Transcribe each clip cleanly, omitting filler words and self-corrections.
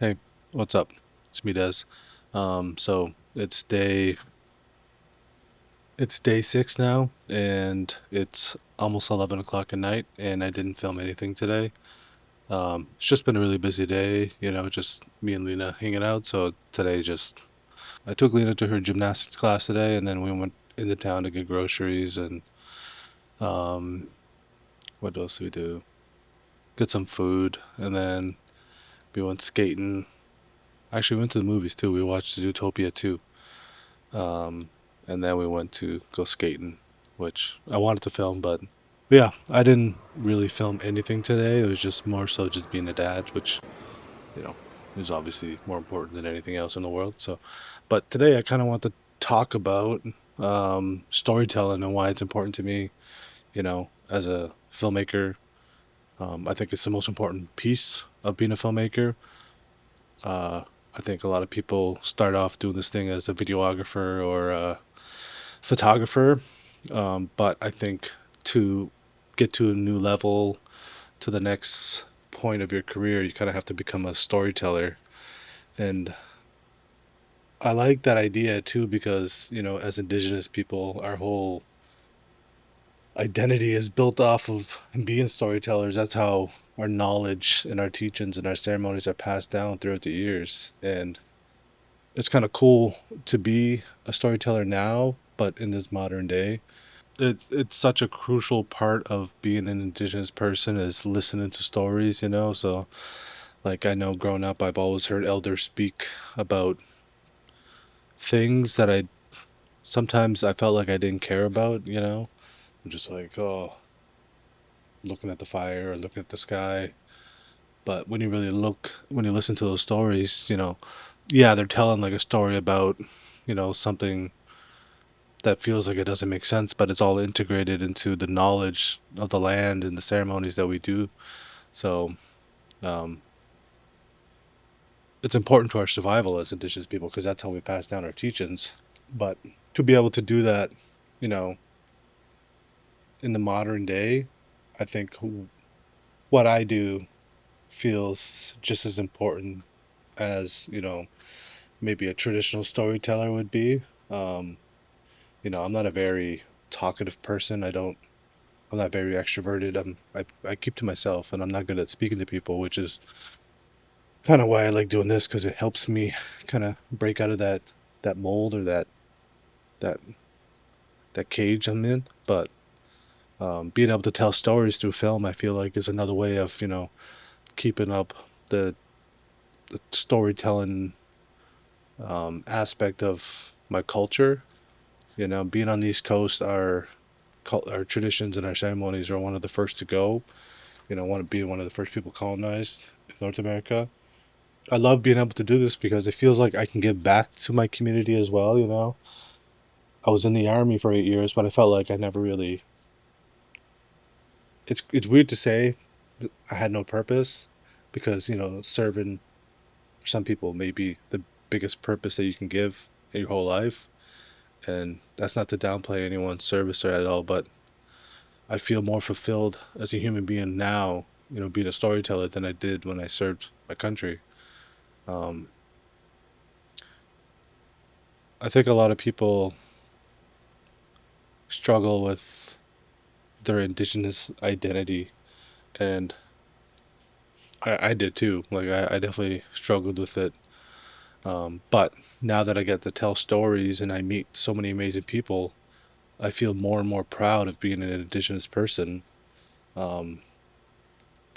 Hey, what's up? It's me, Des. So it's day 6 now, and it's almost 11 o'clock at night, and I didn't film anything today. It's just been a really busy day, just me and Lena hanging out. So today, just I took Lena to her gymnastics class today, and then we went into town to get groceries and um, what else did we do? Get some food, and then we went skating. Actually, we went to the movies too. We watched Zootopia 2. Um, and then we went to go skating, which I wanted to film, but yeah, I didn't really film anything today. It was just more so just being a dad, which, you know, is obviously more important than anything else in the world. So, but today I kind of want to talk about storytelling and why it's important to me, as a filmmaker. I think it's the most important piece of being a filmmaker. Uh, I think a lot of people start off doing this thing as a videographer or photographer. But I think to get to a new level, to the next point of your career, you kind of have to become a storyteller. And I like that idea too because, as indigenous people, our whole identity is built off of being storytellers. That's how our knowledge and our teachings and our ceremonies are passed down throughout the years. And it's kind of cool to be a storyteller now, but in this modern day. It's such a crucial part of being an indigenous person is listening to stories, so like I know growing up I've always heard elders speak about things that I sometimes I felt like I didn't care about. I'm just like, oh, looking at the fire or looking at the sky. But when you listen to those stories, yeah, they're telling like a story about, something that feels like it doesn't make sense, but it's all integrated into the knowledge of the land and the ceremonies that we do. So um, it's important to our survival as indigenous people because that's how we pass down our teachings. But to be able to do that, you know, in the modern day, I think what I do feels just as important as, maybe a traditional storyteller would be. Um, I'm not a very talkative person. I'm not very extroverted. I keep to myself and I'm not good at speaking to people, which is kind of why I like doing this because it helps me kind of break out of that mold or that that cage I'm in. But being able to tell stories through film, I feel like is another way of keeping up the, the storytelling aspect of my culture. Being on the East Coast, our traditions and our ceremonies are one of the first to go. Being one of the first people colonized in North America. I love being able to do this because it feels like I can give back to my community as well. I was in the army for 8 years, but I felt like I never really. It's weird to say I had no purpose because serving for some people may be the biggest purpose that you can give in your whole life, and that's not to downplay anyone's service or at all, but I feel more fulfilled as a human being now, being a storyteller than I did when I served my country. Um, I think a lot of people struggle with their indigenous identity, and I did too. Like I definitely struggled with it. But now that I get to tell stories and I meet so many amazing people, I feel more and more proud of being an indigenous person. Um,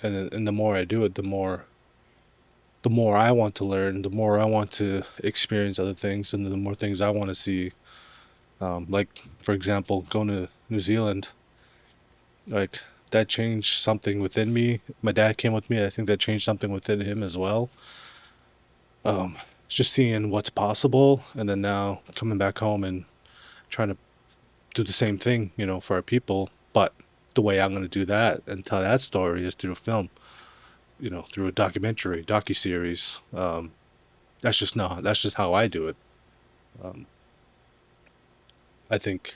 and the more I do it, the more I want to learn, the more I want to experience other things, and the more things I want to see. Like for example, going to New Zealand, like that changed something within me. My dad came with me. I think that changed something within him as well. Um, just seeing what's possible, and then now coming back home and trying to do the same thing, for our people. But the way I'm going to do that and tell that story is through a film, through a documentary, docu series. That's just no, that's just how I do it. Um, I think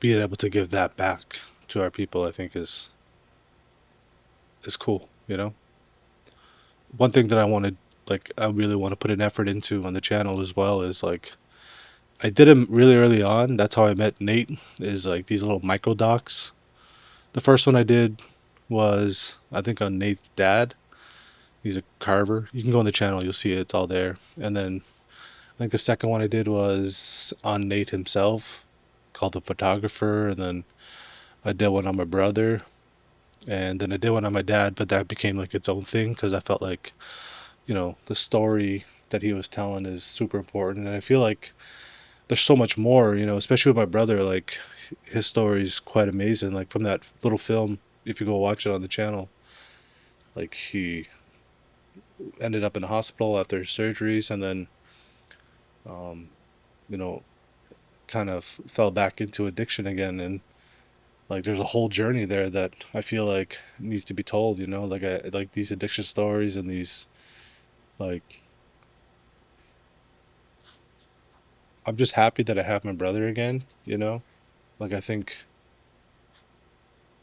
being able to give that back to our people, I think is cool. One thing that I want to like I really want to put an effort into on the channel as well is like I did them really early on. That's how I met Nate, is like these little micro docs. The first one I did was I think on Nate's dad. He's a carver. You can go on the channel, you'll see it, it's all there. And then I think the second one I did was on Nate himself, called the Videographer, and then I did one on my brother, and then I did one on my dad, but that became like its own thing because I felt like, the story that he was telling is super important. And I feel like there's so much more, especially with my brother, like his story is quite amazing. Like from that little film, if you go watch it on the channel, like he ended up in the hospital after surgeries and then, um, you know, kind of fell back into addiction again. And like there's a whole journey there that I feel like needs to be told, like I like these addiction stories and these like I'm just happy that I have my brother again. Like I think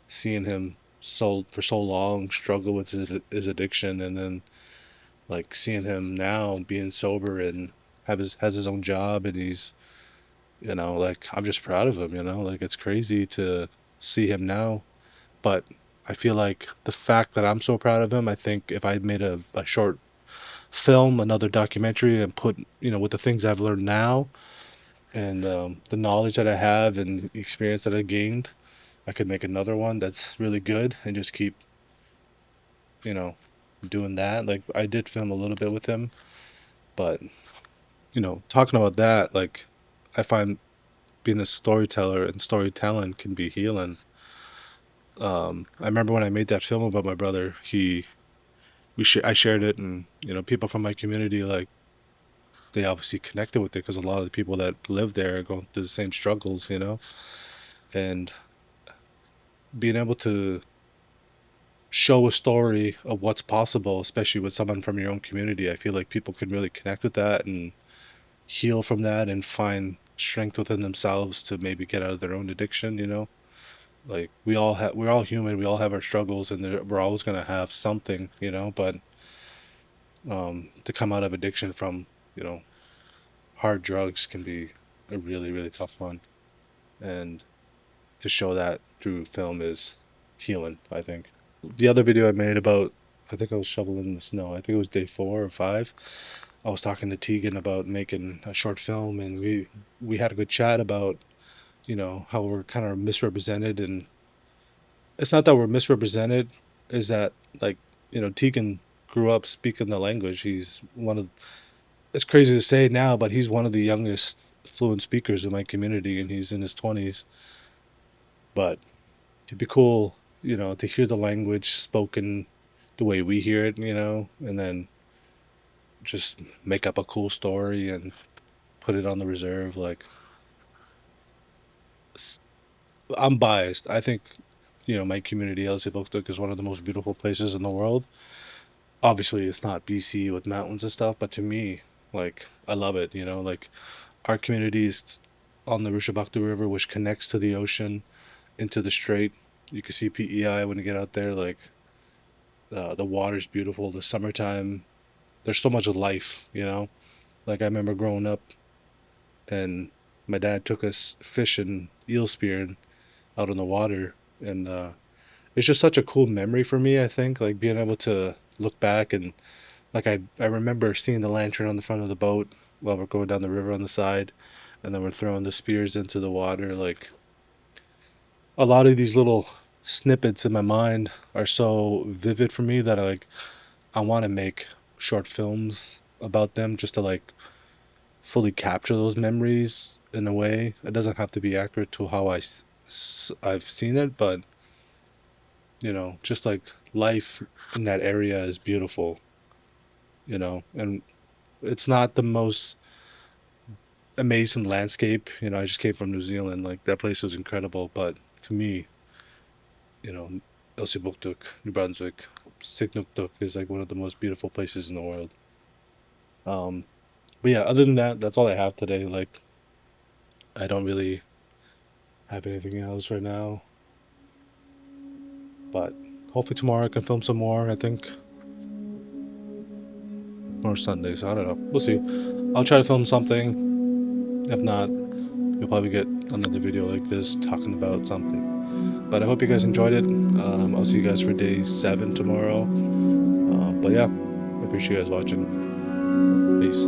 seeing him for so long struggle with his addiction, and then like seeing him now being sober and has his own job, and he's like I'm just proud of him. Like it's crazy to see him now, but I feel like the fact that I'm so proud of him, I think if I made a short film, another documentary, and put with the things I've learned now and the knowledge that I have and the experience that I gained, I could make another one that's really good and just keep, you know, doing that. Like I did film a little bit with him, but talking about that, like I find being a storyteller and storytelling can be healing. I remember when I made that film about my brother, I shared it, and people from my community, like they obviously connected with it because a lot of the people that live there are going through the same struggles. And being able to show a story of what's possible, especially with someone from your own community, I feel like people can really connect with that and heal from that and find strength within themselves to maybe get out of their own addiction. Like we're all human, we all have our struggles, and we're always going to have something. But to come out of addiction from you know hard drugs can be a really really tough one, and to show that through film is healing, I think. The other video I made about, I think I was shoveling the snow. I think it was day 4 or 5. I was talking to Tegan about making a short film, and we had a good chat about how we're kind of misrepresented. And it's not that we're misrepresented, is that like Tegan grew up speaking the language. He's one of, it's crazy to say now, but he's one of the youngest fluent speakers in my community, and he's in his 20s. But it'd be cool, to hear the language spoken the way we hear it, and then just make up a cool story and put it on the reserve. Like, I'm biased. I think, my community, Elsipogtog, is one of the most beautiful places in the world. Obviously, it's not BC with mountains and stuff, but to me, like, I love it. Like, our community is on the Rushabaktu River, which connects to the ocean into the strait. You can see PEI when you get out there. Like, the water's beautiful. The summertime, there's so much life. Like I remember growing up, and my dad took us fishing, eel spearing out in the water, and it's just such a cool memory for me. I think like being able to look back and like I remember seeing the lantern on the front of the boat while we're going down the river on the side, and then we're throwing the spears into the water. Like a lot of these little snippets in my mind are so vivid for me that I want to make short films about them just to like fully capture those memories in a way. It doesn't have to be accurate to how I've seen it, but just like life in that area is beautiful. And it's not the most amazing landscape. I just came from New Zealand, like that place was incredible, but to me, Elsipogtog, New Brunswick, Signuktuk is like one of the most beautiful places in the world. Um, but yeah, other than that, that's all I have today. Like, I don't really have anything else right now. But hopefully tomorrow I can film some more, I think. or Sunday, so I don't know. We'll see. I'll try to film something. If not, you'll probably get another video like this talking about something. But I hope you guys enjoyed it. I'll see you guys for day 7 tomorrow. But yeah, I appreciate you guys watching. Peace.